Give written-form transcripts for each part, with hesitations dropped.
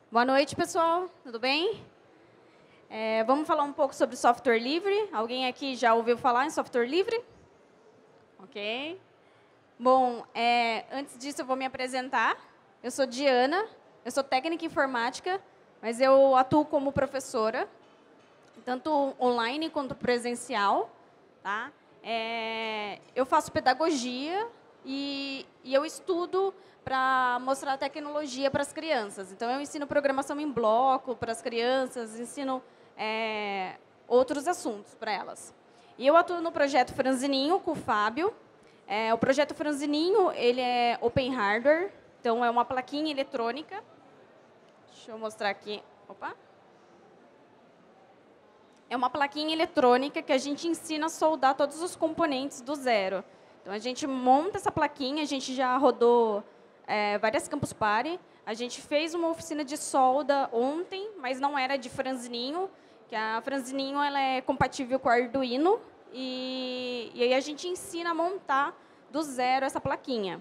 Boa noite, pessoal. Tudo bem? Vamos falar um pouco sobre software livre. Alguém aqui já ouviu falar em software livre? Ok. Bom, antes disso, eu vou me apresentar. Eu sou Diana, eu sou técnica em informática, mas eu atuo como professora, tanto online quanto presencial. Tá? Eu faço pedagogia e eu estudo para mostrar a tecnologia para as crianças. Então, eu ensino programação em bloco para as crianças, ensino outros assuntos para elas. E eu atuo no projeto Franzininho com o Fábio. O projeto Franzininho, ele é open hardware, então é uma plaquinha eletrônica. Deixa eu mostrar aqui. Opa! É uma plaquinha eletrônica que a gente ensina a soldar todos os componentes do zero. Então, a gente monta essa plaquinha, a gente já rodou várias Campus Party. A gente fez uma oficina de solda ontem, mas não era de Franzininho, que a Franzininho ela é compatível com o Arduino. E aí a gente ensina a montar do zero essa plaquinha.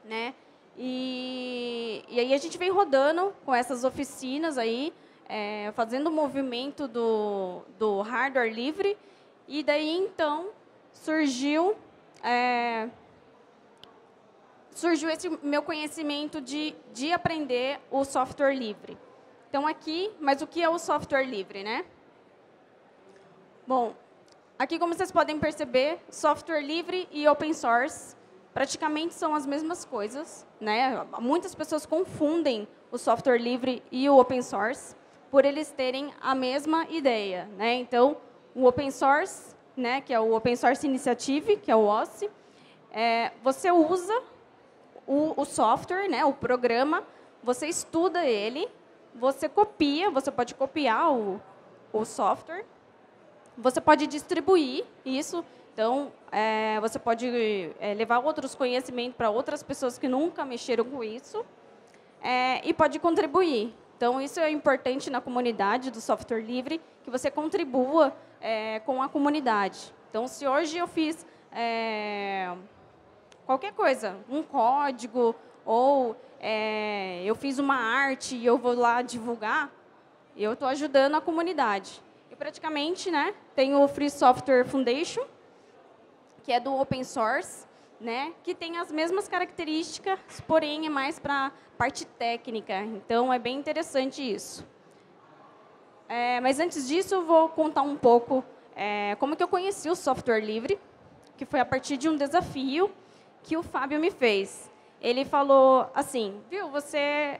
Né? E aí a gente vem rodando com essas oficinas aí, fazendo o movimento do hardware livre. E daí, então, surgiu esse meu conhecimento de aprender o software livre. Então, aqui, mas o que é o software livre, né? Bom, aqui, como vocês podem perceber, software livre e open source praticamente são as mesmas coisas, né? Muitas pessoas confundem o software livre e o open source por eles terem a mesma ideia, né? Então, o open source, né, que é o Open Source Initiative, que é o OSI, você usa o software, né, o programa, você estuda ele, você copia, você pode copiar o software, você pode distribuir isso. Então, você pode levar outros conhecimentos para outras pessoas que nunca mexeram com isso e pode contribuir. Então, isso é importante na comunidade do software livre, que você contribua com a comunidade. Então, se hoje eu fiz qualquer coisa, um código, ou eu fiz uma arte e eu vou lá divulgar, eu estou ajudando a comunidade. E, praticamente, né, tem o Free Software Foundation, que é do open source, né, que tem as mesmas características, porém é mais para a parte técnica. Então, é bem interessante isso. Mas, antes disso, eu vou contar um pouco como que eu conheci o software livre, que foi a partir de um desafio que o Fábio me fez. Ele falou assim, viu, você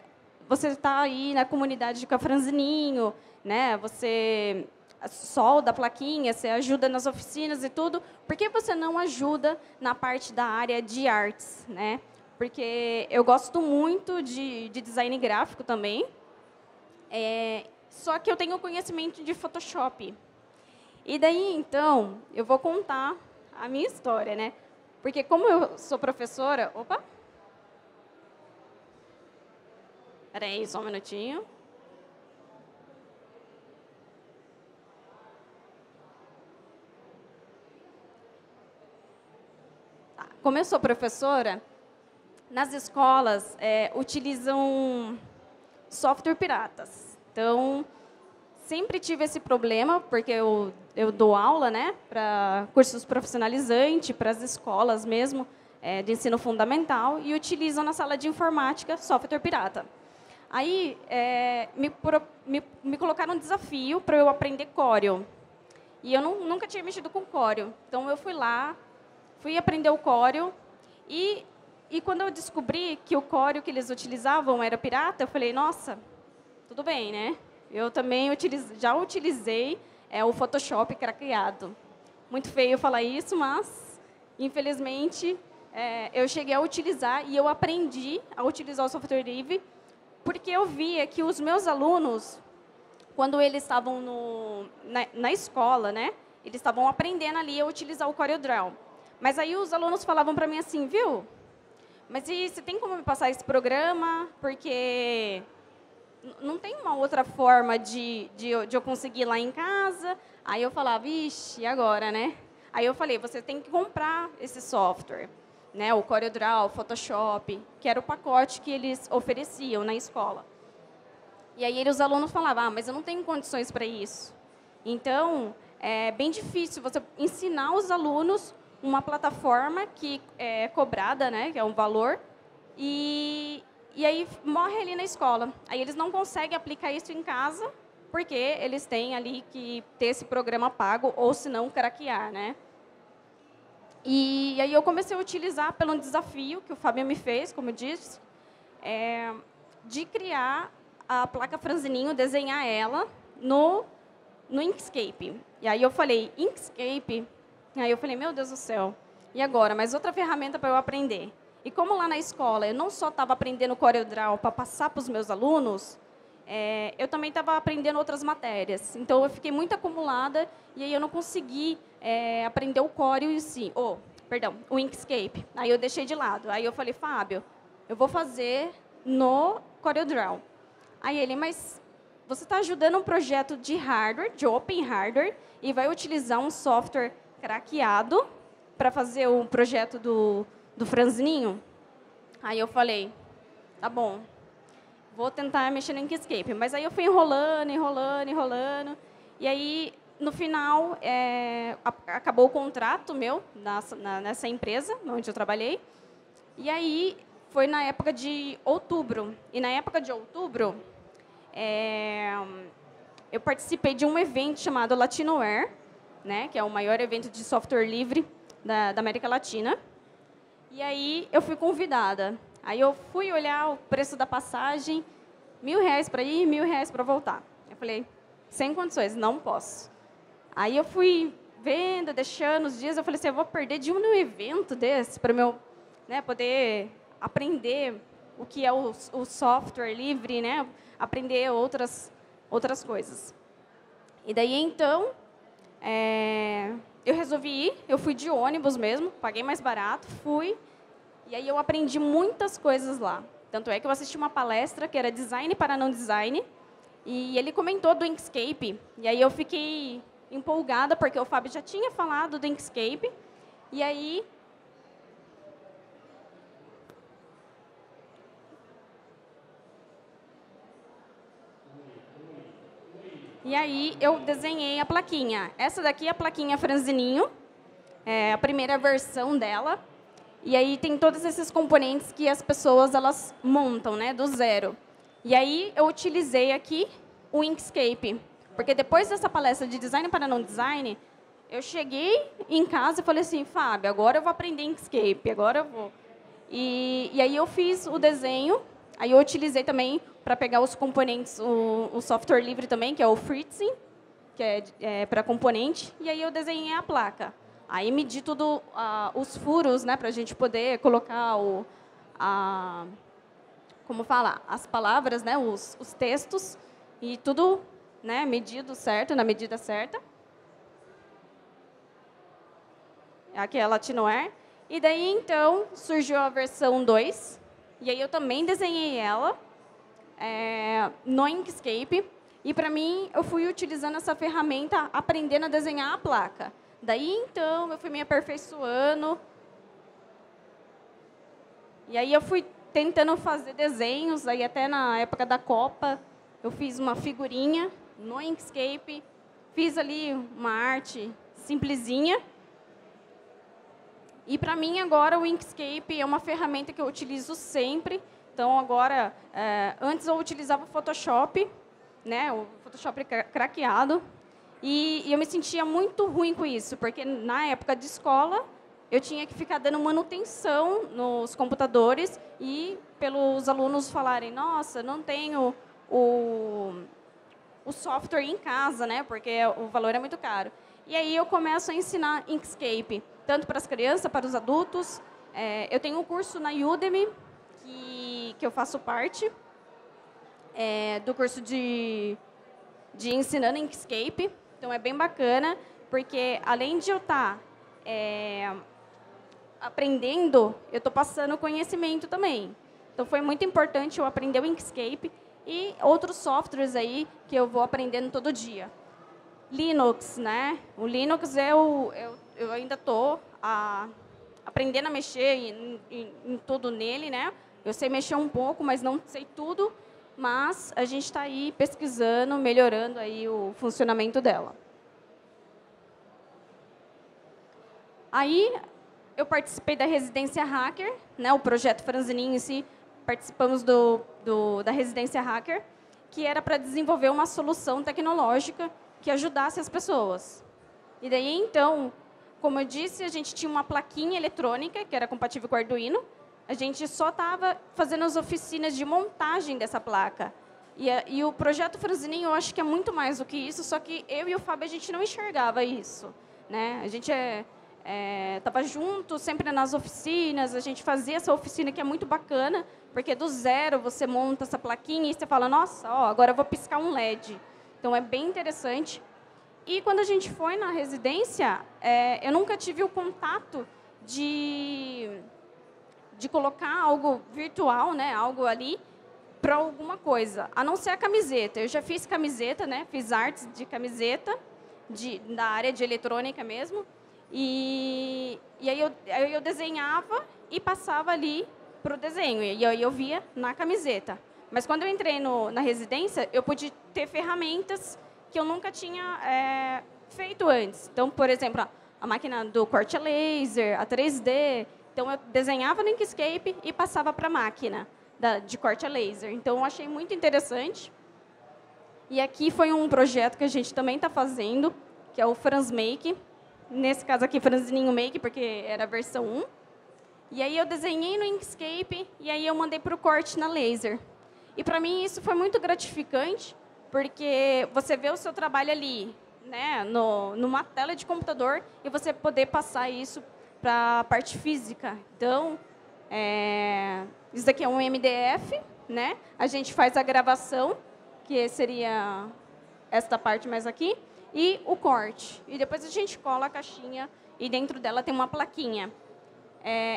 está aí na comunidade com a Franzininho, né, você solda a plaquinha, você ajuda nas oficinas e tudo, por que você não ajuda na parte da área de artes, né? Porque eu gosto muito de design gráfico também, só que eu tenho conhecimento de Photoshop. E daí, então, eu vou contar a minha história, né? Porque como eu sou professora... Opa! Espera aí, só um minutinho. Como eu sou professora, nas escolas utilizam software piratas. Então, sempre tive esse problema, porque eu dou aula, né, para cursos profissionalizantes, para as escolas mesmo, de ensino fundamental, e utilizam na sala de informática software pirata. Aí, me colocaram um desafio para eu aprender Corel. E eu nunca tinha mexido com Corel. Então, eu fui lá, fui aprender o Corel, e quando eu descobri que o Corel que eles utilizavam era pirata, eu falei, nossa, tudo bem, né? Eu também já utilizei o Photoshop craqueado. Muito feio falar isso, mas, infelizmente, eu cheguei a utilizar e eu aprendi a utilizar o software livre, porque eu via que os meus alunos, quando eles estavam na escola, né, eles estavam aprendendo ali a utilizar o CorelDRAW. Mas aí os alunos falavam para mim assim, viu? Mas e você tem como me passar esse programa? Porque não tem uma outra forma de eu conseguir lá em casa. Aí eu falava, vixe, e agora, né? Aí eu falei, você tem que comprar esse software, né? O CorelDRAW, o Photoshop, que era o pacote que eles ofereciam na escola. E aí os alunos falavam, mas eu não tenho condições para isso. Então, é bem difícil você ensinar os alunos uma plataforma que é cobrada, né, que é um valor, e aí morre ali na escola. Aí eles não conseguem aplicar isso em casa, porque eles têm ali que ter esse programa pago, ou se não, craquear, né? E aí eu comecei a utilizar pelo desafio que o Fábio me fez, como eu disse, de criar a placa franzininho, desenhar ela no Inkscape. E aí eu falei, Inkscape? Aí eu falei, meu Deus do céu, e agora? Mais outra ferramenta para eu aprender. E como lá na escola eu não só estava aprendendo CorelDRAW para passar para os meus alunos, eu também estava aprendendo outras matérias. Então, eu fiquei muito acumulada e aí eu não consegui aprender o Corel em si. O Inkscape. Aí eu deixei de lado. Aí eu falei, Fábio, eu vou fazer no CorelDRAW. Aí ele, mas você está ajudando um projeto de hardware, de open hardware, e vai utilizar um software craqueado para fazer o projeto do franzininho? Aí eu falei, tá bom, vou tentar mexer no Inkscape. Mas aí eu fui enrolando, enrolando, enrolando. E aí, no final, acabou o contrato meu nessa empresa onde eu trabalhei. E aí, foi na época de outubro. E na época de outubro, eu participei de um evento chamado Latinoware, né, que é o maior evento de software livre da América Latina. E aí, eu fui convidada. Aí, eu fui olhar o preço da passagem, R$ 1.000 para ir, R$ 1.000 para voltar. Eu falei, sem condições, não posso. Aí, eu fui vendo, deixando os dias, eu falei assim, eu vou perder de um evento desse para eu poder aprender o que é o software livre, né? Aprender outras coisas. E daí, então, eu resolvi ir, eu fui de ônibus mesmo, paguei mais barato, fui, e aí eu aprendi muitas coisas lá. Tanto é que eu assisti uma palestra que era Design para Não Design, e ele comentou do Inkscape, e aí eu fiquei empolgada, porque o Fábio já tinha falado do Inkscape, e aí eu desenhei a plaquinha. Essa daqui é a plaquinha franzininho, é a primeira versão dela. E aí tem todos esses componentes que as pessoas elas montam, né, do zero. E aí eu utilizei aqui o Inkscape, porque depois dessa palestra de Design para Não Design, eu cheguei em casa e falei assim, Fábio, agora eu vou aprender Inkscape, agora eu vou. E aí eu fiz o desenho, aí eu utilizei também para pegar os componentes, o software livre também, que é o Fritzing, que é para componente, e aí eu desenhei a placa. Aí medi tudo, os furos, né, para a gente poder colocar como fala, as palavras, né, os textos, e tudo, né, medido certo, na medida certa. Aqui é a Latinoware. E daí, então, surgiu a versão 2, e aí eu também desenhei ela no Inkscape, e para mim, eu fui utilizando essa ferramenta, aprendendo a desenhar a placa. Daí, então, eu fui me aperfeiçoando. E aí, eu fui tentando fazer desenhos. Aí, até na época da Copa, eu fiz uma figurinha no Inkscape. Fiz ali uma arte simplesinha. E, para mim, agora, o Inkscape é uma ferramenta que eu utilizo sempre. Então, agora, antes eu utilizava o Photoshop, né, o Photoshop craqueado. E eu me sentia muito ruim com isso, porque na época de escola, eu tinha que ficar dando manutenção nos computadores e pelos alunos falarem, nossa, não tenho o software em casa, né, porque o valor é muito caro. E aí eu começo a ensinar Inkscape, tanto para as crianças, para os adultos. Eu tenho um curso na Udemy, que eu faço parte, do curso de ensinando Inkscape. Então, é bem bacana, porque, além de eu estar aprendendo, eu estou passando conhecimento também. Então, foi muito importante eu aprender o Inkscape e outros softwares aí que eu vou aprendendo todo dia. Linux, né? O Linux, eu ainda estou aprendendo a mexer em tudo nele, né? Eu sei mexer um pouco, mas não sei tudo. mas a gente está aí pesquisando, melhorando aí o funcionamento dela. Aí, eu participei da Residência Hacker, né, o projeto Franzininho em si, participamos da Residência Hacker, que era para desenvolver uma solução tecnológica que ajudasse as pessoas. E daí, então, como eu disse, a gente tinha uma plaquinha eletrônica, que era compatível com o Arduino, a gente só estava fazendo as oficinas de montagem dessa placa. E o projeto Franzininho, eu acho que é muito mais do que isso, só que eu e o Fábio, a gente não enxergava isso, né? A gente estava junto, sempre nas oficinas, a gente fazia essa oficina que é muito bacana, porque do zero você monta essa plaquinha e você fala, nossa, ó, agora eu vou piscar um LED. Então, é bem interessante. E quando a gente foi na residência, eu nunca tive o contato de colocar algo virtual, né, algo ali, para alguma coisa, a não ser a camiseta. Eu já fiz camiseta, né, fiz artes de camiseta, da área de eletrônica mesmo, e aí eu desenhava e passava ali para o desenho, e aí eu via na camiseta. Mas quando eu entrei na residência, eu pude ter ferramentas que eu nunca tinha feito antes. Então, por exemplo, a máquina do corte a laser, a 3D. Então, eu desenhava no Inkscape e passava para a máquina de corte a laser. Então, eu achei muito interessante. E aqui foi um projeto que a gente também está fazendo, que é o FranzMake. Nesse caso aqui, Franzininho Make, porque era a versão 1. E aí eu desenhei no Inkscape e aí eu mandei para o corte na laser. E para mim isso foi muito gratificante, porque você vê o seu trabalho ali, né, numa tela de computador, e você poder passar isso para a parte física. Então, isso daqui é um MDF, né? A gente faz a gravação, que seria esta parte mais aqui, e o corte. E depois a gente cola a caixinha e dentro dela tem uma plaquinha.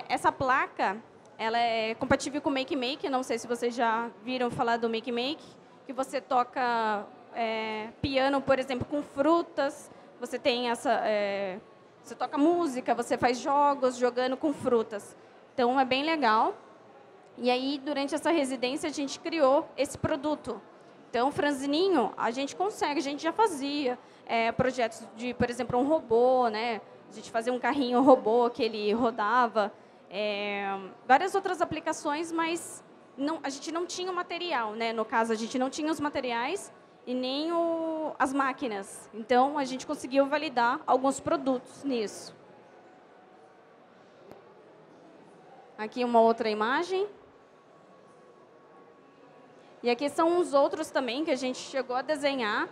Essa placa, ela é compatível com o MakeMake. Não sei se vocês já viram falar do MakeMake, que você toca piano, por exemplo, com frutas. Você tem você toca música, você faz jogos jogando com frutas. Então, é bem legal. E aí, durante essa residência, a gente criou esse produto. Então, o Franzininho, a gente consegue, a gente já fazia projetos de, por exemplo, um robô, né? A gente fazia um carrinho robô que ele rodava, várias outras aplicações, mas a gente não tinha o material, né? No caso, a gente não tinha os materiais e nem as máquinas. Então, a gente conseguiu validar alguns produtos nisso. Aqui uma outra imagem. E aqui são uns outros também que a gente chegou a desenhar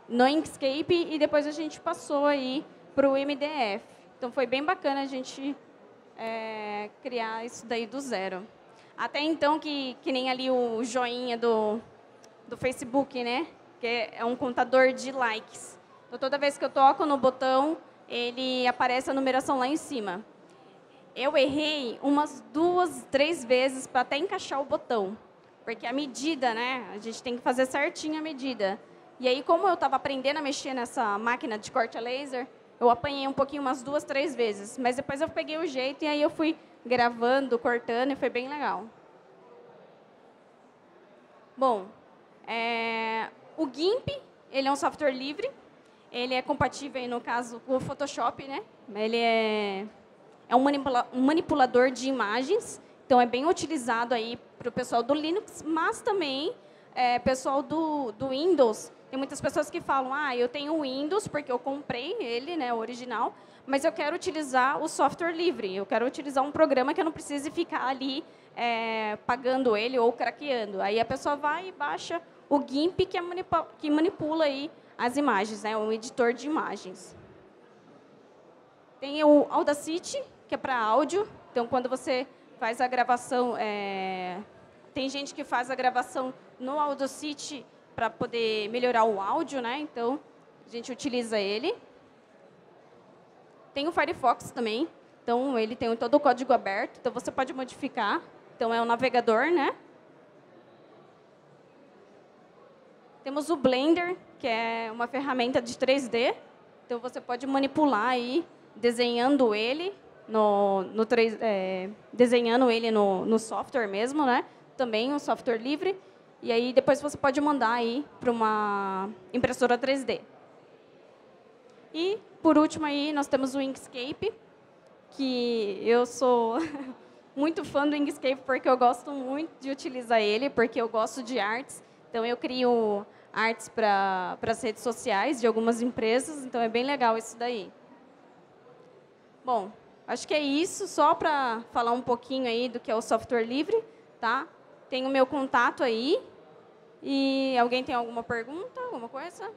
no Inkscape e depois a gente passou aí para o MDF. Então, foi bem bacana a gente criar isso daí do zero. Até então, que nem ali o joinha do Facebook, né? Que é um contador de likes. Então, toda vez que eu toco no botão, ele aparece a numeração lá em cima. Eu errei umas 2, 3 vezes para até encaixar o botão. Porque a medida, né? A gente tem que fazer certinho a medida. E aí, como eu estava aprendendo a mexer nessa máquina de corte a laser, eu apanhei um pouquinho, umas 2, 3 vezes. Mas depois eu peguei o jeito e aí eu fui gravando, cortando e foi bem legal. Bom, o GIMP, ele é um software livre. Ele é compatível, aí, no caso, com o Photoshop, né? Ele é um manipulador de imagens. Então, é bem utilizado aí para o pessoal do Linux, mas também pessoal do Windows. Tem muitas pessoas que falam, eu tenho o Windows porque eu comprei ele, né, o original, mas eu quero utilizar o software livre. Eu quero utilizar um programa que eu não precise ficar ali pagando ele ou craqueando. Aí a pessoa vai e baixa o GIMP, que manipula aí as imagens, né, um editor de imagens. Tem o Audacity, que é para áudio. Então, quando você faz a gravação, tem gente que faz a gravação no Audacity para poder melhorar o áudio, né? Então, a gente utiliza ele. Tem o Firefox também. Então, ele tem todo o código aberto. Então, você pode modificar. Então, é um navegador, né? Temos o Blender, que é uma ferramenta de 3D. Então, você pode manipular aí, desenhando ele no software mesmo, né? também um software livre, e aí depois você pode mandar aí para uma impressora 3D. E, por último, aí, nós temos o Inkscape, que eu sou muito fã do Inkscape, porque eu gosto muito de utilizar ele, porque eu gosto de artes. Então, eu crio artes para as redes sociais de algumas empresas, então é bem legal isso daí. Bom, acho que é isso, só para falar um pouquinho aí do que é o software livre, tá? Tem o meu contato aí. E alguém tem alguma pergunta, alguma coisa?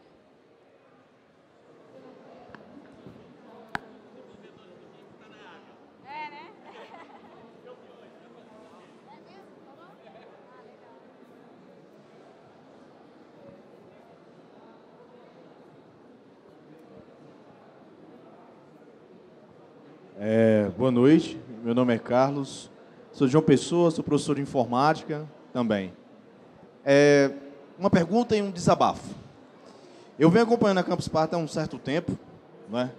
Boa noite, meu nome é Carlos, sou de João Pessoa, sou professor de informática também. Uma pergunta e um desabafo. Eu venho acompanhando a Campus Party há um certo tempo, não é?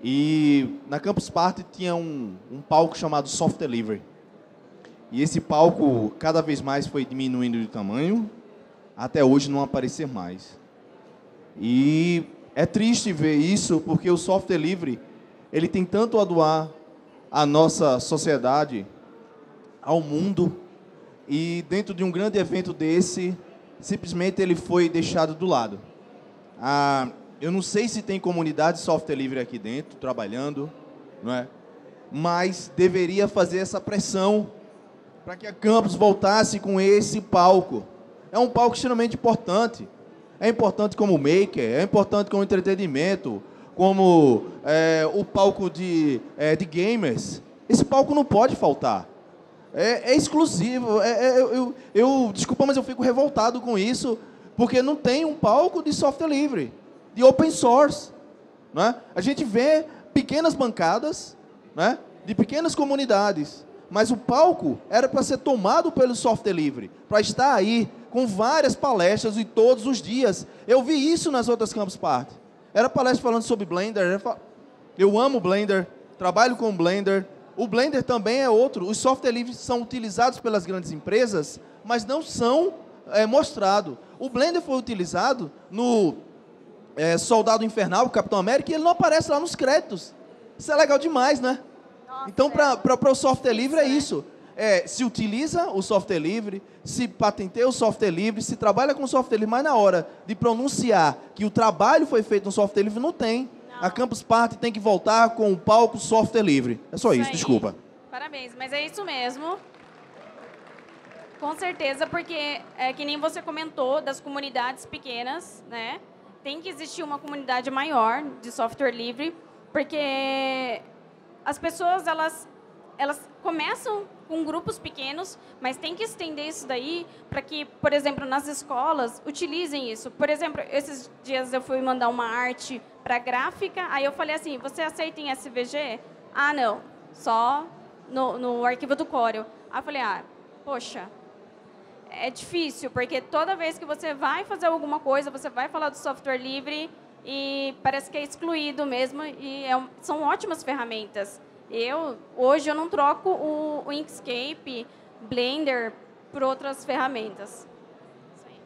E na Campus Party tinha um palco chamado Soft Delivery. E esse palco cada vez mais foi diminuindo de tamanho, até hoje não aparecer mais. E é triste ver isso, porque o Soft Delivery ele tem tanto a doar à nossa sociedade, ao mundo, e dentro de um grande evento desse, simplesmente ele foi deixado do lado. Eu não sei se tem comunidade de software livre aqui dentro, trabalhando, não é? Mas deveria fazer essa pressão para que a Campus voltasse com esse palco. É um palco extremamente importante. É importante como maker, é importante como entretenimento, como o palco de gamers. Esse palco não pode faltar. É exclusivo. Desculpa, mas eu fico revoltado com isso, porque não tem um palco de software livre, de open source. Né? A gente vê pequenas bancadas, né, de pequenas comunidades, mas o palco era para ser tomado pelo software livre, para estar aí com várias palestras e todos os dias. Eu vi isso nas outras Campus Party. Era palestra falando sobre Blender. Eu amo Blender, trabalho com Blender. O Blender também é outro. Os software livres são utilizados pelas grandes empresas, mas não são mostrados. O Blender foi utilizado no Soldado Infernal, Capitão América, e ele não aparece lá nos créditos. Isso é legal demais, né? Nossa, então, para o software livre é isso. Se utiliza o software livre, se patenteia o software livre, se trabalha com software livre, mas na hora de pronunciar que o trabalho foi feito no software livre, não tem. Não. A Campus Party tem que voltar com o palco software livre. É só isso, desculpa. Parabéns, mas é isso mesmo. Com certeza, porque é que nem você comentou das comunidades pequenas, né? Tem que existir uma comunidade maior de software livre, porque as pessoas, elas começam com grupos pequenos, mas tem que estender isso daí para que, por exemplo, nas escolas, utilizem isso. Por exemplo, esses dias eu fui mandar uma arte para gráfica, aí eu falei assim, você aceita em SVG? Ah, não, só no arquivo do Corel. Aí eu falei, poxa, é difícil, porque toda vez que você vai fazer alguma coisa, você vai falar do software livre e parece que é excluído mesmo, e são ótimas ferramentas. Hoje eu não troco o Inkscape, Blender, por outras ferramentas. Isso aí.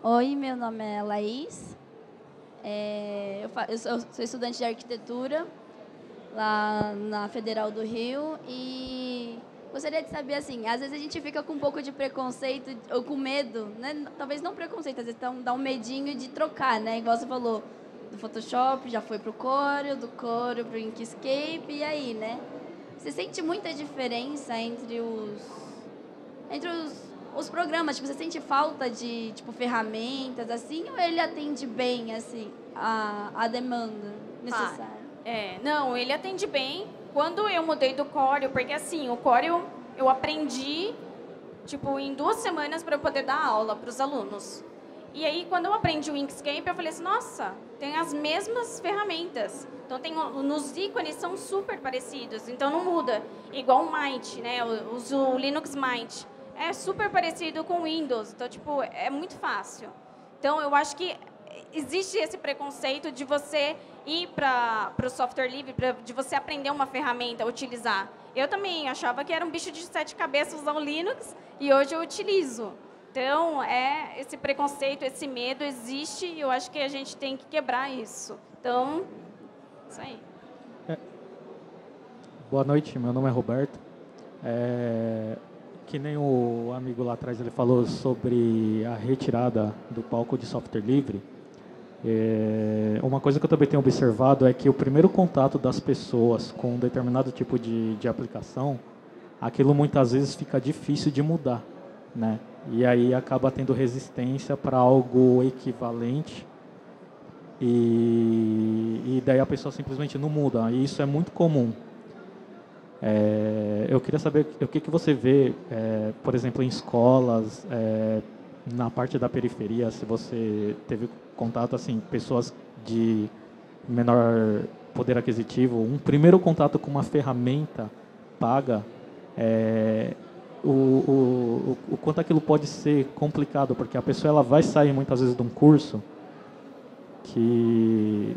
Oi, meu nome é Laís. Eu sou estudante de arquitetura lá na Federal do Rio e gostaria de saber, assim, às vezes a gente fica com um pouco de preconceito ou com medo, né? Talvez não preconceito, às vezes dá um medinho de trocar, né? Igual você falou, do Photoshop já foi pro Corel, do Corel pro Inkscape, e aí, né? Você sente muita diferença entre os programas? Tipo, você sente falta de, tipo, ferramentas, assim, ou ele atende bem, assim, a demanda necessária? Não, ele atende bem. Quando eu mudei do Corel, porque assim, o Corel eu aprendi, tipo, em 2 semanas para eu poder dar aula para os alunos. E aí, quando eu aprendi o Inkscape, eu falei assim, nossa, tem as mesmas ferramentas. Então, nos ícones são super parecidos, então não muda. Igual o Mint, né? Eu uso o Linux Mint. É super parecido com o Windows, então, tipo, é muito fácil. Então, eu acho que existe esse preconceito de você ir para o software livre, de você aprender uma ferramenta, utilizar. Eu também achava que era um bicho de 7 cabeças usar o Linux, e hoje eu utilizo. Então, esse preconceito, esse medo existe, e eu acho que a gente tem que quebrar isso. Então, isso aí. Boa noite, meu nome é Roberto. Que nem o amigo lá atrás ele falou sobre a retirada do palco de software livre. Uma coisa que eu também tenho observado é que o primeiro contato das pessoas com um determinado tipo de aplicação, aquilo muitas vezes fica difícil de mudar, né? E aí acaba tendo resistência para algo equivalente e daí a pessoa simplesmente não muda. E isso é muito comum. Eu queria saber o que você vê, por exemplo, em escolas, na parte da periferia, se você teve contato, assim, pessoas de menor poder aquisitivo, um primeiro contato com uma ferramenta paga, o quanto aquilo pode ser complicado, porque a pessoa ela vai sair muitas vezes de um curso que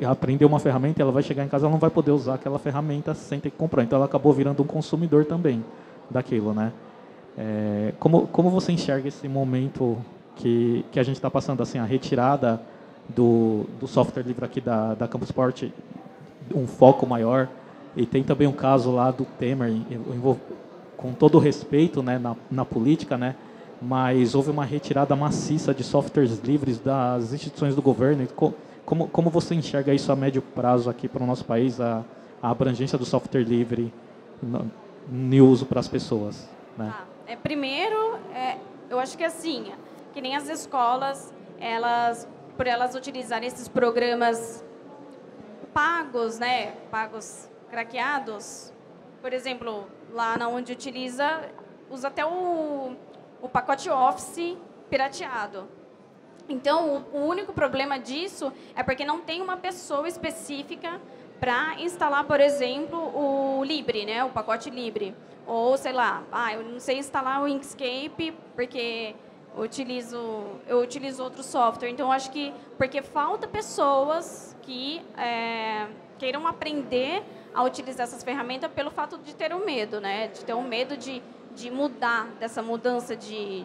aprender uma ferramenta, ela vai chegar em casa, ela não vai poder usar aquela ferramenta sem ter que comprar. Então, ela acabou virando um consumidor também daquilo, né? Como você enxerga esse momento que a gente está passando, assim, a retirada do software livre aqui da Campus Party, um foco maior, e tem também um caso lá do Temer, com todo o respeito, né, na política, né? Mas houve uma retirada maciça de softwares livres das instituições do governo. Como você enxerga isso a médio prazo aqui para o nosso país, a abrangência do software livre no uso para as pessoas? Né? Primeiro, eu acho que assim, que nem as escolas, por elas utilizarem esses programas pagos, né, pagos craqueados, por exemplo, lá na onde usa até o pacote Office pirateado. Então, o único problema disso é porque não tem uma pessoa específica para instalar, por exemplo, o Libre, né, o pacote Libre. Ou, sei lá, eu não sei instalar o Inkscape porque eu utilizo outro software. Então, acho que porque falta pessoas que queiram aprender a utilizar essas ferramentas pelo fato de ter o medo, né, de ter o medo de mudar, dessa mudança de...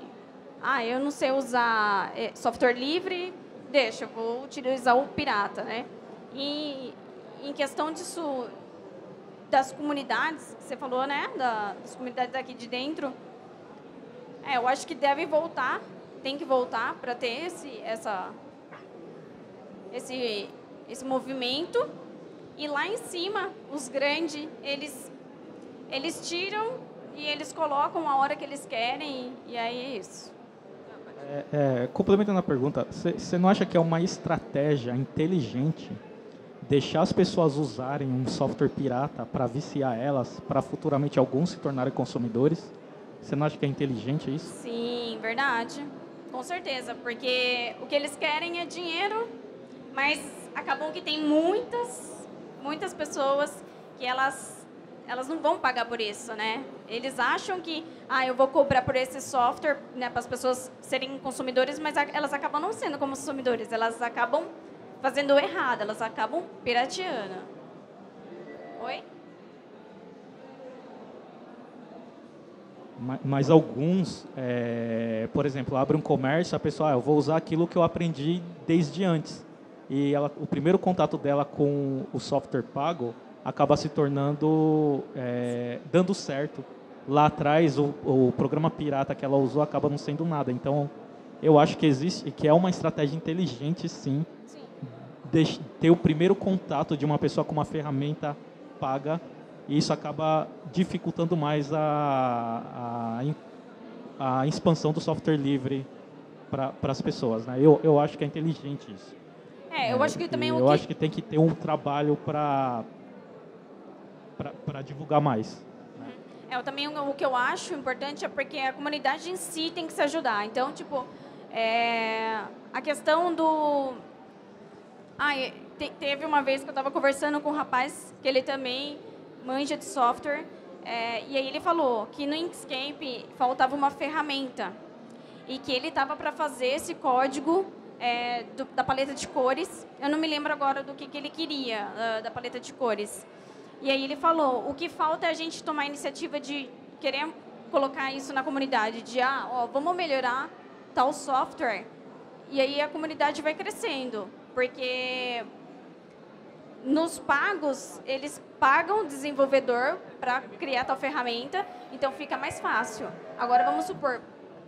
eu não sei usar software livre, eu vou utilizar o pirata, né? E em questão disso, das comunidades, que você falou, né? Das comunidades aqui de dentro, eu acho que deve voltar, tem que voltar para ter esse movimento. E lá em cima, os grandes, eles tiram e eles colocam a hora que eles querem, e aí é isso. Complementando a pergunta, você não acha que é uma estratégia inteligente deixar as pessoas usarem um software pirata para viciar elas, para futuramente alguns se tornarem consumidores? Você não acha que é inteligente isso? Sim, verdade. Com certeza, porque o que eles querem é dinheiro, mas acabam que tem muitas pessoas que elas não vão pagar por isso, né? Eles acham que, eu vou cobrar por esse software, né, para as pessoas serem consumidores, mas elas acabam não sendo consumidores, elas acabam fazendo errado, elas acabam pirateando. Oi? Mas alguns, por exemplo, abrem um comércio, a pessoa, eu vou usar aquilo que eu aprendi desde antes. E o primeiro contato dela com o software pago acaba se tornando, dando certo. Lá atrás, o programa pirata que ela usou acaba não sendo nada. Então, eu acho que é uma estratégia inteligente, sim, ter o primeiro contato de uma pessoa com uma ferramenta paga, e isso acaba dificultando mais a expansão do software livre para as pessoas, né? Eu acho que é inteligente isso. Eu acho que também acho que tem que ter um trabalho para divulgar mais. Também o que eu acho importante é porque a comunidade em si tem que se ajudar. Então, tipo, a questão do... teve uma vez que eu estava conversando com um rapaz que ele também manja de software, e aí ele falou que no Inkscape faltava uma ferramenta e que ele estava para fazer esse código da paleta de cores. Eu não me lembro agora do que ele queria, da paleta de cores. E aí ele falou, o que falta é a gente tomar a iniciativa de querer colocar isso na comunidade, de, vamos melhorar tal software. E aí a comunidade vai crescendo, porque nos pagos, eles pagam o desenvolvedor para criar tal ferramenta, então fica mais fácil. Agora, vamos supor,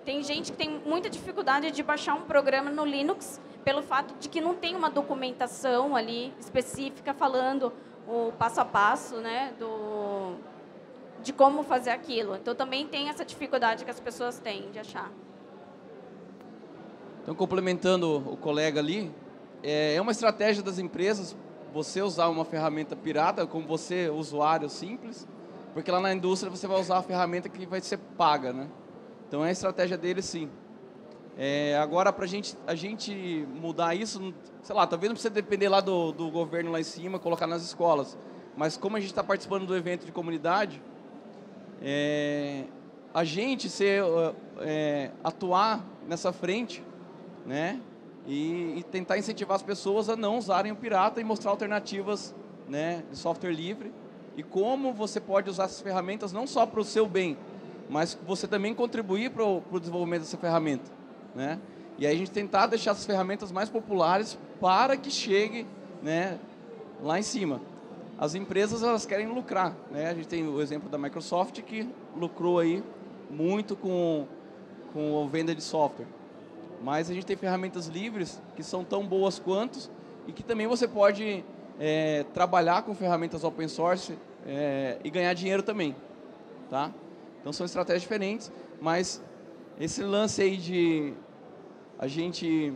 tem gente que tem muita dificuldade de baixar um programa no Linux pelo fato de que não tem uma documentação ali específica falando o passo a passo, né, de como fazer aquilo. Então, também tem essa dificuldade que as pessoas têm de achar. Então, complementando o colega ali, é uma estratégia das empresas você usar uma ferramenta pirata, como você, usuário simples, porque lá na indústria você vai usar a ferramenta que vai ser paga, né? Então, é a estratégia deles, sim. Agora, para a gente mudar isso, sei lá, talvez não precisa depender lá do governo lá em cima, colocar nas escolas. Mas como a gente está participando do evento de comunidade, a gente atuar nessa frente, né? E tentar incentivar as pessoas a não usarem o pirata e mostrar alternativas, né, de software livre. E como você pode usar essas ferramentas não só para o seu bem, mas você também contribuir para o desenvolvimento dessa ferramenta, né? E aí a gente tentar deixar essas ferramentas mais populares para que chegue, né, lá em cima. As empresas, elas querem lucrar, né? A gente tem o exemplo da Microsoft, que lucrou aí muito com a venda de software. Mas a gente tem ferramentas livres que são tão boas quanto e que também você pode trabalhar com ferramentas open source e ganhar dinheiro também, tá? Então são estratégias diferentes, mas esse lance aí de a gente,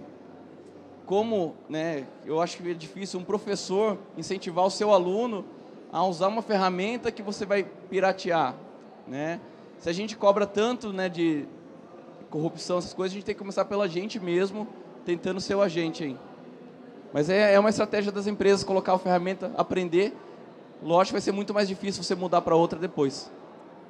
como, né, eu acho que é difícil um professor incentivar o seu aluno a usar uma ferramenta que você vai piratear, né? Se a gente cobra tanto, né, de corrupção, essas coisas, a gente tem que começar pela gente mesmo, tentando ser o agente aí. Mas é uma estratégia das empresas colocar a ferramenta, aprender. Lógico que vai ser muito mais difícil você mudar para outra depois.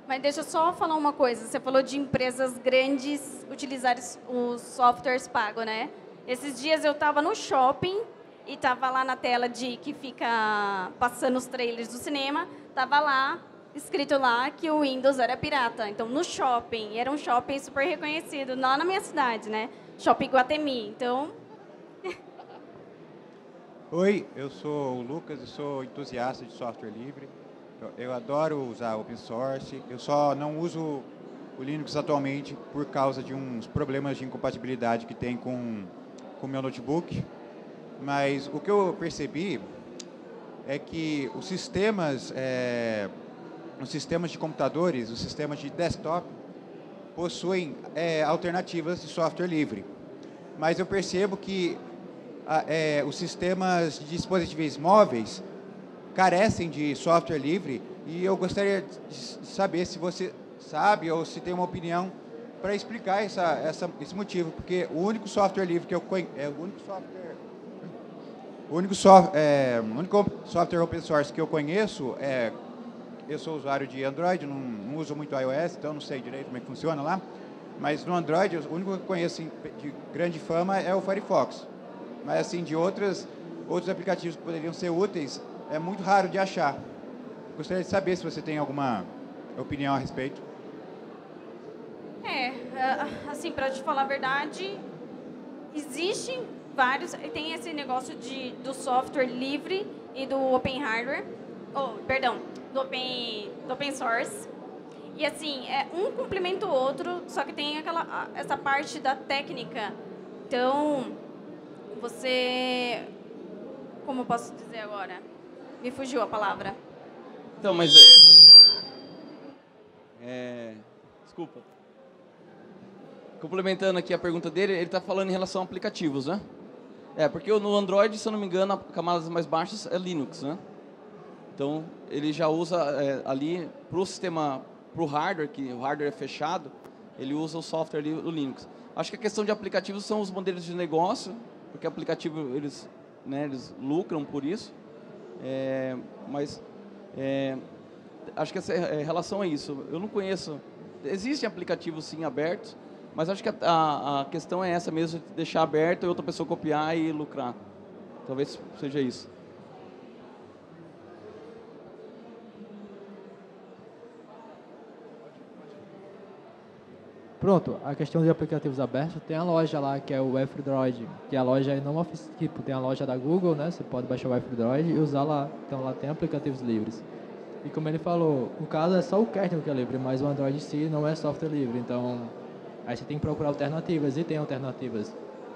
Mas deixa eu só falar uma coisa. Você falou de empresas grandes utilizarem os softwares pagos, né? Esses dias eu estava no shopping e estava lá na tela que fica passando os trailers do cinema, estava lá, escrito lá que o Windows era pirata. Então, no shopping, era um shopping super reconhecido, lá na minha cidade, né? Shopping Guatemi. Então... Oi, eu sou o Lucas e sou entusiasta de software livre. Eu adoro usar open source. Eu só não uso o Linux atualmente por causa de uns problemas de incompatibilidade que tem com o meu notebook. Mas o que eu percebi é que os sistemas de computadores, os sistemas de desktop, possuem alternativas de software livre. Mas eu percebo que os sistemas de dispositivos móveis carecem de software livre e eu gostaria de saber se você sabe ou se tem uma opinião para explicar esse motivo, porque o único software livre que eu conheço, o único software open source que eu conheço eu sou usuário de Android, não uso muito iOS, então não sei direito como é que funciona lá, mas no Android o único que eu conheço de grande fama é o Firefox. Mas assim, de outros aplicativos que poderiam ser úteis, é muito raro de achar. Gostaria de saber se você tem alguma opinião a respeito. Assim, para te falar a verdade, existem vários, tem esse negócio do software livre e do open hardware, do open source. E assim, um complementa o outro, só que tem essa parte da técnica. Então, você... Como eu posso dizer agora? Me fugiu a palavra. Então, mas... Desculpa. Complementando aqui a pergunta dele, ele está falando em relação a aplicativos, né? Porque no Android, se eu não me engano, a camadas mais baixas é Linux, né? Então, ele já usa ali para o sistema, para o hardware, que o hardware é fechado, ele usa o software ali, o Linux. Acho que a questão de aplicativos são os modelos de negócio, porque aplicativo eles lucram por isso, mas acho que essa relação é isso. Eu não conheço, existem aplicativos sim abertos, Mas acho que a questão é essa mesmo, de deixar aberto e outra pessoa copiar e lucrar. Talvez seja isso. Pronto, a questão de aplicativos abertos, tem a loja lá, que é o F-Droid, que a loja é não oficial, tipo, tem a loja da Google, né? Você pode baixar o F-Droid e usar lá. Então lá tem aplicativos livres. E como ele falou, no caso é só o kernel que é livre, mas o Android em si não é software livre. Então, aí você tem que procurar alternativas, e tem alternativas.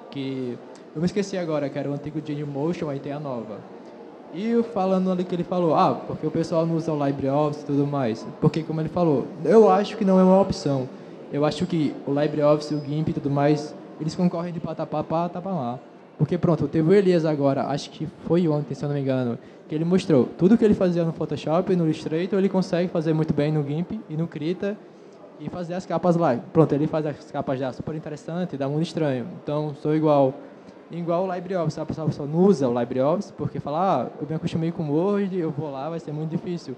Que eu me esqueci agora, que era o antigo Genymotion, aí tem a nova. E falando ali que ele falou, porque o pessoal não usa o LibreOffice e tudo mais. Porque, como ele falou, eu acho que não é uma opção. Eu acho que o LibreOffice, o GIMP e tudo mais, eles concorrem de patapá para tapamá. Porque, pronto, teve o Elias agora, acho que foi ontem, se eu não me engano, que ele mostrou tudo que ele fazia no Photoshop e no Illustrator, ele consegue fazer muito bem no GIMP e no Krita e fazer as capas lá. Pronto, ele faz as capas já super interessante, dá muito estranho. Então, sou igual o LibreOffice. A pessoa não usa o LibreOffice porque fala, eu me acostumei com o Word, eu vou lá, vai ser muito difícil.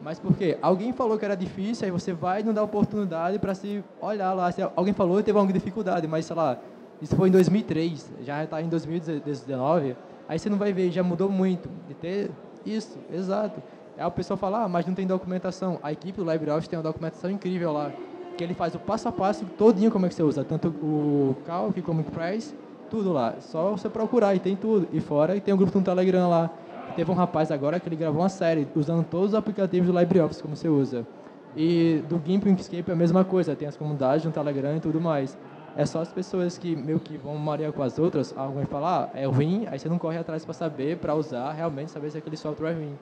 Mas por quê? Alguém falou que era difícil, aí você vai e não dá oportunidade para se olhar lá. Se alguém falou que teve alguma dificuldade, mas sei lá, isso foi em 2003, já está em 2019, aí você não vai ver, já mudou muito. De ter isso, exato. Aí o pessoal fala, mas não tem documentação. A equipe do LibreOffice tem uma documentação incrível lá, que ele faz o passo a passo todinho como é que você usa, tanto o Calc como o Price, tudo lá. Só você procurar e tem tudo. E fora, e tem um grupo no Telegram lá. Teve um rapaz agora que ele gravou uma série usando todos os aplicativos do LibreOffice, como você usa. E do GIMP e Inkscape é a mesma coisa, tem as comunidades no Telegram e tudo mais. É só as pessoas que meio que vão marear com as outras, alguém fala, é ruim, aí você não corre atrás para saber, para usar, realmente saber se aquele software é ruim.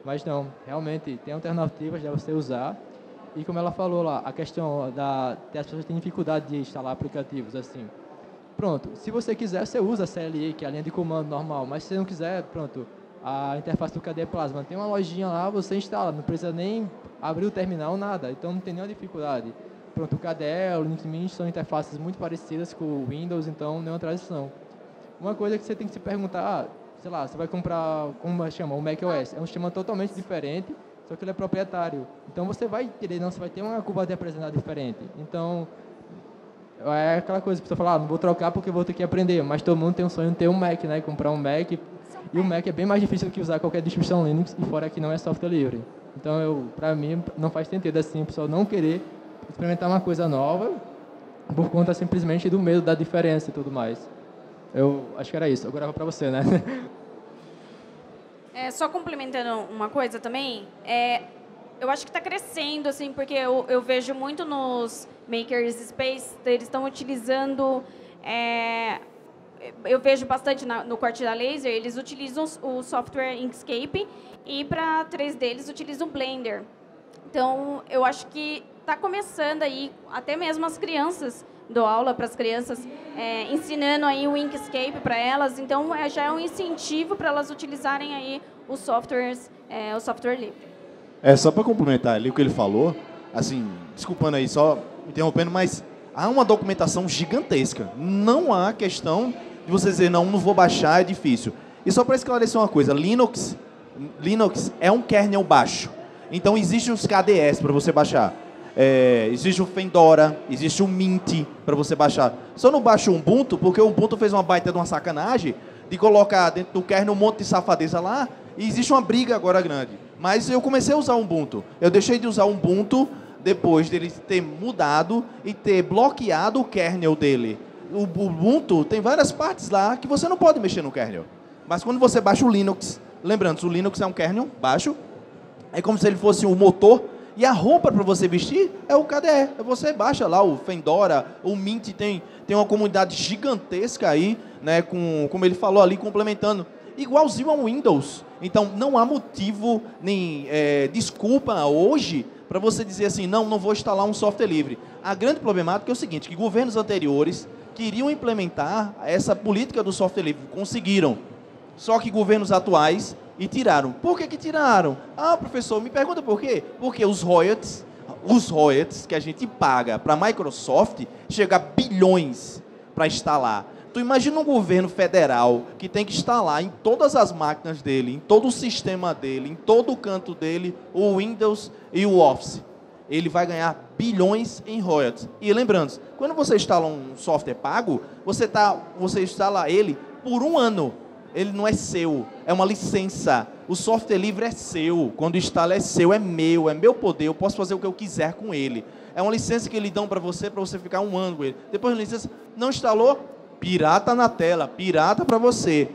Mas não, realmente tem alternativas de você usar. E como ela falou lá, a questão das pessoas que têm dificuldade de instalar aplicativos, assim. Pronto, se você quiser, você usa a CLI, que é a linha de comando normal, mas se você não quiser, pronto, a interface do KDE Plasma tem uma lojinha lá, você instala, não precisa nem abrir o terminal, nada, então não tem nenhuma dificuldade. Pronto, o KDE, o Linux Mint são interfaces muito parecidas com o Windows, então nenhuma transição. Uma coisa que você tem que se perguntar, sei lá, você vai comprar, como chama, o macOS, é um sistema totalmente diferente, só que ele é proprietário. Então você vai querer, não, você vai ter uma curva de aprendizagem diferente. Então, é aquela coisa, a pessoa fala, não vou trocar porque vou ter que aprender, mas todo mundo tem um sonho de ter um Mac, né, comprar um Mac. E o Mac é bem mais difícil do que usar qualquer distribuição Linux, e fora que não é software livre. Então, para mim, não faz sentido assim, o pessoal não querer experimentar uma coisa nova por conta simplesmente do medo da diferença e tudo mais. Eu acho que era isso. Agora para você, né? Só complementando uma coisa também, eu acho que está crescendo, assim, porque eu vejo muito nos Makers Space, eles estão utilizando... eu vejo bastante no corte da laser, eles utilizam o software Inkscape e para 3D eles utilizam o Blender. Então, eu acho que está começando aí, até mesmo as crianças, dou aula para as crianças, ensinando aí o Inkscape para elas, então já é um incentivo para elas utilizarem aí os softwares, o software livre. Só para complementar ali o que ele falou, assim, desculpando aí, só interrompendo, mas há uma documentação gigantesca. Não há questão de você dizer, não vou baixar, é difícil. E só para esclarecer uma coisa, Linux é um kernel baixo. Então, existem os KDEs para você baixar. Existe o Fedora, existe o Mint para você baixar. Só não baixa o Ubuntu, porque o Ubuntu fez uma baita de uma sacanagem de colocar dentro do kernel um monte de safadeza lá, e existe uma briga agora grande. Mas eu comecei a usar o Ubuntu. Eu deixei de usar o Ubuntu depois dele ter mudado e ter bloqueado o kernel dele. O Ubuntu tem várias partes lá que você não pode mexer no kernel. Mas quando você baixa o Linux, lembrando, o Linux é um kernel baixo, é como se ele fosse um motor, e a roupa para você vestir é o KDE. Você baixa lá o Fedora, o Mint, tem uma comunidade gigantesca aí, né, como ele falou ali, complementando. Igualzinho ao Windows. Então, não há motivo, nem desculpa hoje, para você dizer assim, não vou instalar um software livre. A grande problemática é o seguinte, que governos anteriores queriam implementar essa política do software livre, conseguiram. Só que governos atuais tiraram. Por que tiraram? Professor, me pergunta por quê? Porque os royalties que a gente paga para a Microsoft chega a bilhões para instalar. Tu imagina um governo federal que tem que instalar em todas as máquinas dele, em todo o sistema dele, em todo o canto dele, o Windows e o Office. ele vai ganhar bilhões em royalties. E lembrando, quando você instala um software pago, você instala ele por 1 ano. Ele não é seu, é uma licença. O software livre é seu. Quando instala é seu, é meu poder. Eu posso fazer o que eu quiser com ele. É uma licença que eles dão para você ficar 1 ano com ele. Depois da licença, não instalou, pirata na tela, pirata para você.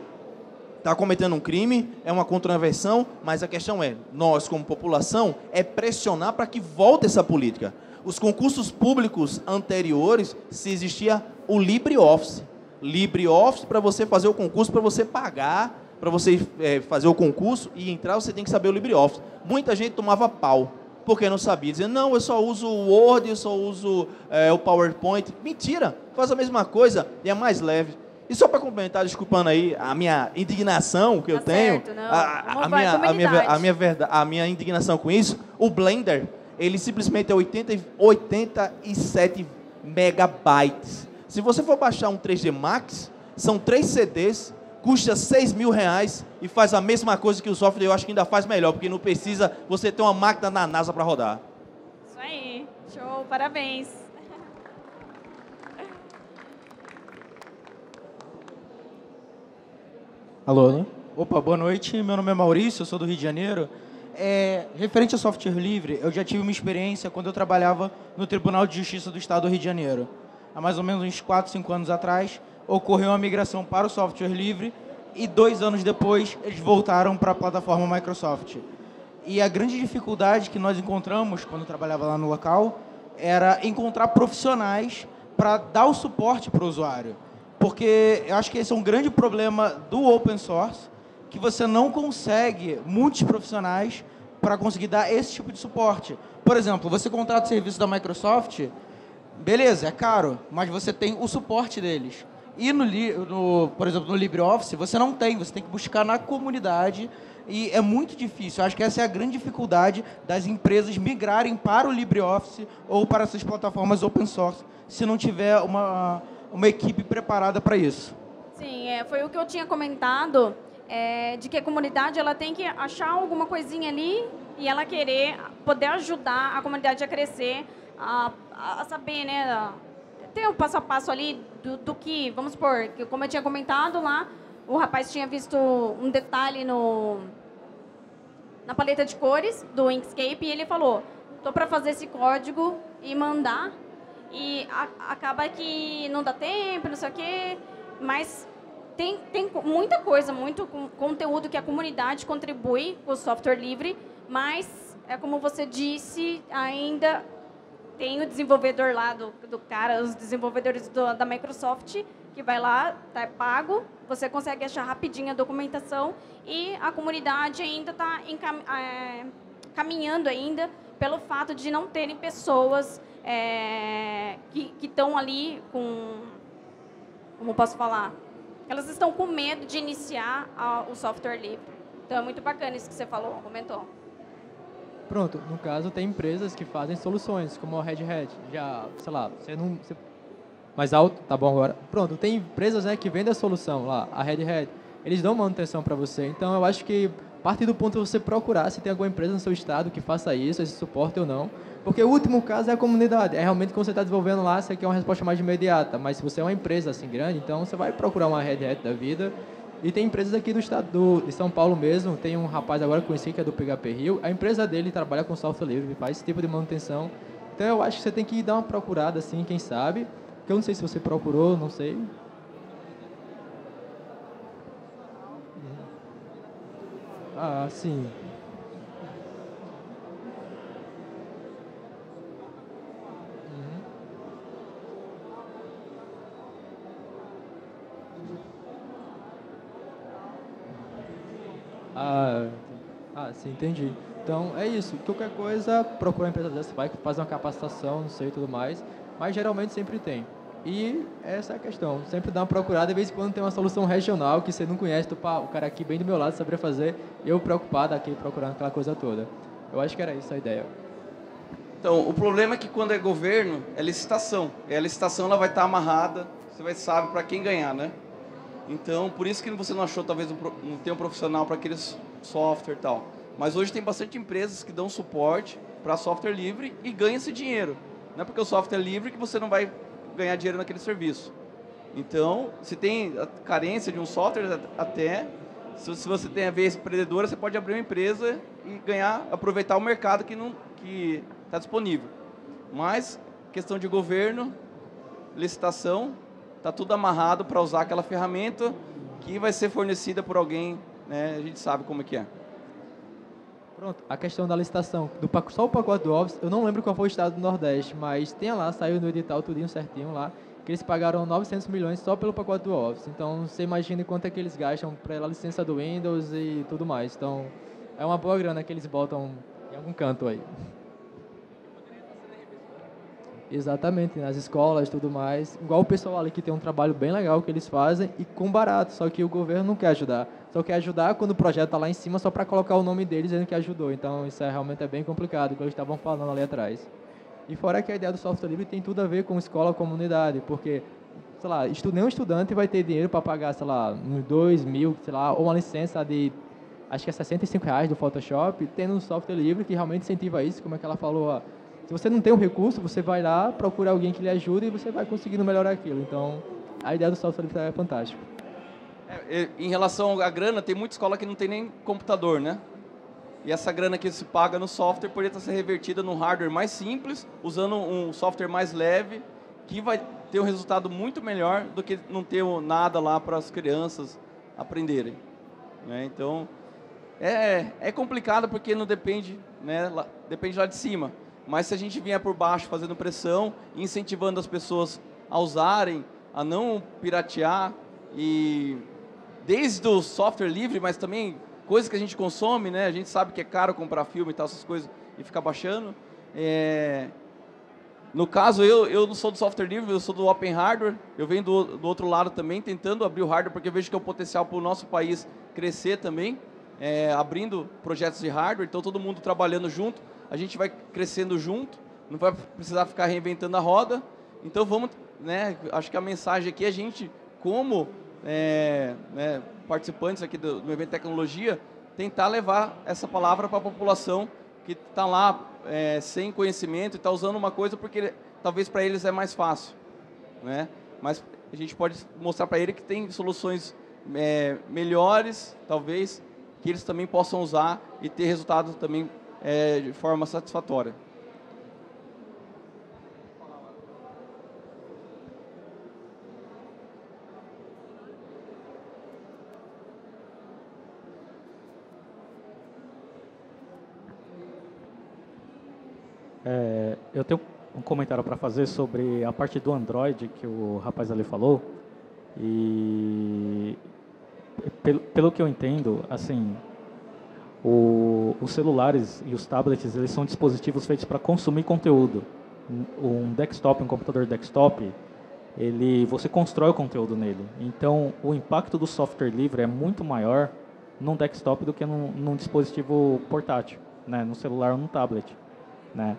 Está cometendo um crime, é uma contravenção, mas a questão é, nós como população, é pressionar para que volte essa política. Os concursos públicos anteriores, se existia o LibreOffice. LibreOffice para você fazer o concurso, para você pagar, para você fazer o concurso e entrar, você tem que saber o LibreOffice. Muita gente tomava pau, porque não sabia, dizendo, não, eu só uso o Word, eu só uso o PowerPoint. Mentira, faz a mesma coisa e é mais leve. E só para complementar, desculpando aí a minha indignação que eu tenho, certo, não. a minha indignação com isso, o Blender, ele simplesmente é 87 megabytes. Se você for baixar um 3D Max, são 3 CDs, custa R$6.000 e faz a mesma coisa que o software, eu acho que ainda faz melhor, porque não precisa você ter uma máquina na NASA para rodar. Isso aí, show, parabéns. Alô, né? Opa, boa noite. Meu nome é Maurício, eu sou do Rio de Janeiro. Referente a software livre, eu já tive uma experiência quando eu trabalhava no Tribunal de Justiça do Estado do Rio de Janeiro. Há mais ou menos uns 4, 5 anos atrás, ocorreu uma migração para o software livre e 2 anos depois eles voltaram para a plataforma Microsoft. E a grande dificuldade que nós encontramos quando eu trabalhava lá no local era encontrar profissionais para dar o suporte para o usuário. Porque eu acho que esse é um grande problema do open source, que você não consegue muitos profissionais para conseguir dar esse tipo de suporte. Por exemplo, você contrata o serviço da Microsoft, beleza, é caro, mas você tem o suporte deles. E, por exemplo, no LibreOffice, você não tem, você tem que buscar na comunidade e é muito difícil. Eu acho que essa é a grande dificuldade das empresas migrarem para o LibreOffice ou para essas plataformas open source, se não tiver uma equipe preparada para isso. Sim, foi o que eu tinha comentado, de que a comunidade ela tem que achar alguma coisinha ali e ela querer poder ajudar a comunidade a crescer, a saber, né, ter o passo a passo ali do que, vamos supor, que como eu tinha comentado lá, o rapaz tinha visto um detalhe na paleta de cores do Inkscape e ele falou, tô para fazer esse código e mandar. E acaba que não dá tempo, não sei o quê, mas tem muita coisa, muito conteúdo que a comunidade contribui com o software livre, mas, como você disse, ainda tem o desenvolvedor lá do cara, os desenvolvedores da Microsoft, que vai lá, tá pago, você consegue achar rapidinho a documentação e a comunidade ainda está caminhando ainda pelo fato de não terem pessoas que estão ali com, como posso falar, elas estão com medo de iniciar o software livre. Então é muito bacana isso que você falou, comentou. Pronto, no caso tem empresas que fazem soluções, como a Red Hat, já, sei lá, mais alto, tá bom agora. Pronto, tem empresas, né, que vendem a solução lá, a Red Hat, eles dão manutenção para você. Então eu acho que parte do ponto é você procurar se tem alguma empresa no seu estado que faça isso, esse suporte ou não. Porque o último caso é a comunidade. É realmente quando você está desenvolvendo lá, você quer uma resposta mais imediata. Mas se você é uma empresa assim grande, então você vai procurar uma Red Hat da vida. E tem empresas aqui do estado de São Paulo mesmo. Tem um rapaz agora que eu conheci que é do PHP Rio. A empresa dele trabalha com software livre, faz esse tipo de manutenção. Então eu acho que você tem que dar uma procurada assim, quem sabe. Porque eu não sei se você procurou, não sei. Ah, sim. Sim, entendi. Então, é isso. Qualquer coisa, procura uma empresa dessa, vai fazer uma capacitação, não sei, tudo mais. Mas, geralmente, sempre tem. E essa é a questão. Sempre dá uma procurada, de vez em quando tem uma solução regional que você não conhece. O cara aqui bem do meu lado saberia fazer, e eu preocupado aqui procurando aquela coisa toda. Eu acho que era isso a ideia. Então, o problema é que quando é governo, é licitação. E a licitação ela vai estar amarrada, você vai saber para quem ganhar, né? Então, por isso que você não achou, talvez, não tem um profissional para aqueles software e tal. Mas hoje tem bastante empresas que dão suporte para software livre e ganha esse dinheiro. Não é porque o software é livre que você não vai ganhar dinheiro naquele serviço. Então, se tem a carência de um software, até se você tem a veia empreendedora, você pode abrir uma empresa e aproveitar o mercado que está disponível. Mas, questão de governo, licitação, está tudo amarrado para usar aquela ferramenta que vai ser fornecida por alguém, né? A gente sabe como é que é. Pronto, a questão da licitação, só o pacote do Office, eu não lembro qual foi o estado do Nordeste, mas tem lá, saiu no edital tudinho certinho lá, que eles pagaram 900 milhões só pelo pacote do Office. Então, você imagina quanto é que eles gastam pela licença do Windows e tudo mais. Então, é uma boa grana que eles botam em algum canto aí. Exatamente, nas escolas e tudo mais. Igual o pessoal ali que tem um trabalho bem legal que eles fazem e com barato, só que o governo não quer ajudar. Só quer ajudar quando o projeto está lá em cima só para colocar o nome deles dizendo que ajudou. Então, isso realmente é bem complicado, como eles estavam falando ali atrás. E fora que a ideia do software livre tem tudo a ver com escola, comunidade, porque, sei lá, nenhum estudante vai ter dinheiro para pagar, sei lá, uns 2 mil, sei lá, ou uma licença de, acho que é R$65 do Photoshop, tendo um software livre que realmente incentiva isso, como é que ela falou, ó, se você não tem um recurso, você vai lá, procura alguém que lhe ajude e você vai conseguindo melhorar aquilo. Então, a ideia do software livre é fantástica. Em relação à grana, tem muita escola que não tem nem computador, né? E essa grana que se paga no software poderia estar sendo revertida num hardware mais simples, usando um software mais leve, que vai ter um resultado muito melhor do que não ter nada lá para as crianças aprenderem, né? Então, é complicado porque não depende, né? Depende lá de cima. Mas se a gente vier por baixo fazendo pressão, incentivando as pessoas a usarem, a não piratear, e desde o software livre, mas também coisas que a gente consome, né? A gente sabe que é caro comprar filme e tal, essas coisas, e ficar baixando. No caso, eu não sou do software livre, eu sou do Open Hardware. Eu venho do outro lado também, tentando abrir o hardware, porque eu vejo que é um potencial para o nosso país crescer também, abrindo projetos de hardware, então todo mundo trabalhando junto, a gente vai crescendo junto, não vai precisar ficar reinventando a roda. Então vamos, né? Acho que a mensagem aqui é a gente, como participantes aqui do evento de tecnologia, tentar levar essa palavra para a população que está lá sem conhecimento e está usando uma coisa porque talvez para eles é mais fácil, né? Mas a gente pode mostrar para ele que tem soluções melhores, talvez, que eles também possam usar e ter resultado também de forma satisfatória. Eu tenho um comentário para fazer sobre a parte do Android que o rapaz ali falou. E pelo que eu entendo, assim, os celulares e os tablets, eles são dispositivos feitos para consumir conteúdo. Um desktop, um computador desktop, você constrói o conteúdo nele. Então, o impacto do software livre é muito maior num desktop do que num dispositivo portátil, né, no celular ou no tablet, né?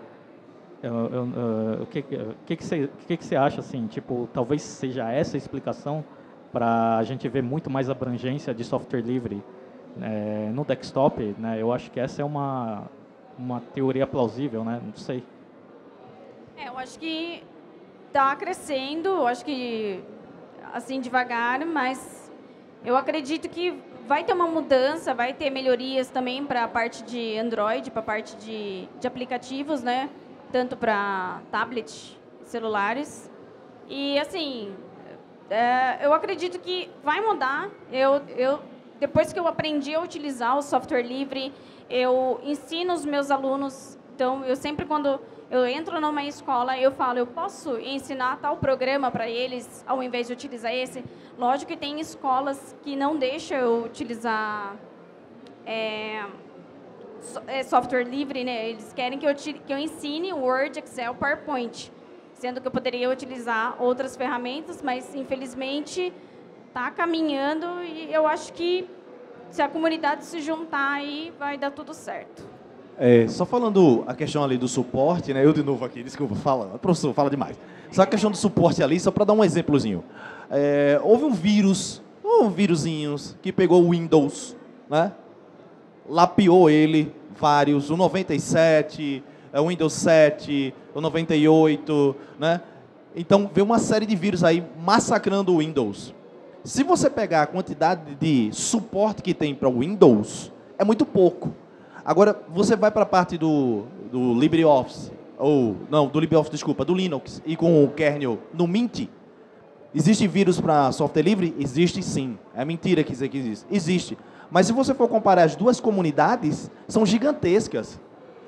O que você acha, assim, tipo, talvez seja essa a explicação para a gente ver muito mais abrangência de software livre no desktop, né? Eu acho que essa é uma teoria plausível, né? Não sei. Eu acho que está crescendo, eu acho que assim devagar, mas eu acredito que vai ter uma mudança, vai ter melhorias também para a parte de Android, para a parte de aplicativos, né? Tanto para tablet, celulares. E, assim, eu acredito que vai mudar. Depois que eu aprendi a utilizar o software livre, eu ensino os meus alunos. Então, eu sempre, quando eu entro numa escola, eu falo, eu posso ensinar tal programa para eles, ao invés de utilizar esse? Lógico que tem escolas que não deixam eu utilizar software livre, né? Eles querem que eu ensine Word, Excel, PowerPoint, sendo que eu poderia utilizar outras ferramentas, mas infelizmente está caminhando e eu acho que se a comunidade se juntar aí vai dar tudo certo. Só falando a questão ali do suporte, né? Eu de novo aqui, desculpa, fala, professor, fala demais. Só a questão do suporte ali, só para dar um exemplozinho. Houve um vírusinhos que pegou o Windows, né? Lapiou ele, vários, o 97, o Windows 7, o 98, né? Então, veio uma série de vírus aí massacrando o Windows. Se você pegar a quantidade de suporte que tem para o Windows, é muito pouco. Agora, você vai para a parte do LibreOffice, do Linux, e com o kernel no Mint, existe vírus para software livre? Existe sim. É mentira que isso aqui existe. Existe. Mas se você for comparar as duas comunidades, são gigantescas.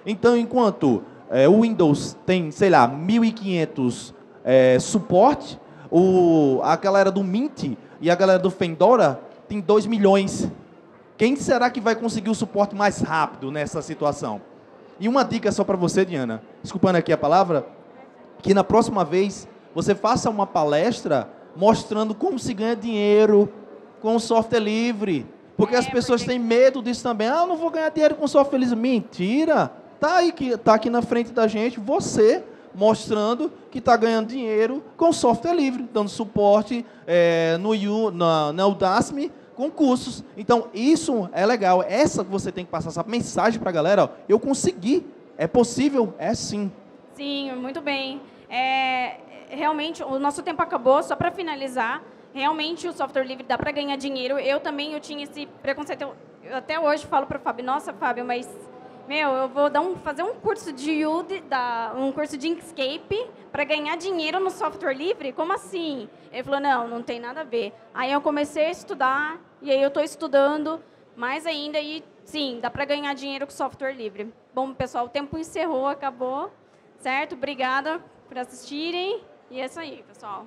Então, enquanto o Windows tem, sei lá, 1.500 suporte, a galera do Mint e a galera do Fedora tem 2 milhões. Quem será que vai conseguir o suporte mais rápido nessa situação? E uma dica só para você, Diana, desculpando aqui a palavra, que na próxima vez você faça uma palestra mostrando como se ganha dinheiro com software livre. Porque as pessoas têm medo disso também. Ah, eu não vou ganhar dinheiro com software livre. Mentira! Tá aqui na frente da gente, você mostrando que está ganhando dinheiro com software livre, dando suporte na Udacity com cursos. Então, isso é legal. Essa que você tem que passar, essa mensagem para a galera. Ó, eu consegui. É possível? É sim. Sim, muito bem. Realmente, o nosso tempo acabou. Só para finalizar, realmente o software livre dá para ganhar dinheiro. Eu tinha esse preconceito. Eu até hoje falo para o Fábio, nossa, Fábio, mas eu vou fazer um curso de Udemy, um curso de Inkscape para ganhar dinheiro no software livre? Como assim? Ele falou, não tem nada a ver. Aí eu comecei a estudar, e aí eu estou estudando mais ainda, e sim, dá para ganhar dinheiro com software livre. Bom, pessoal, o tempo encerrou, acabou, certo? Obrigada por assistirem, e é isso aí, pessoal.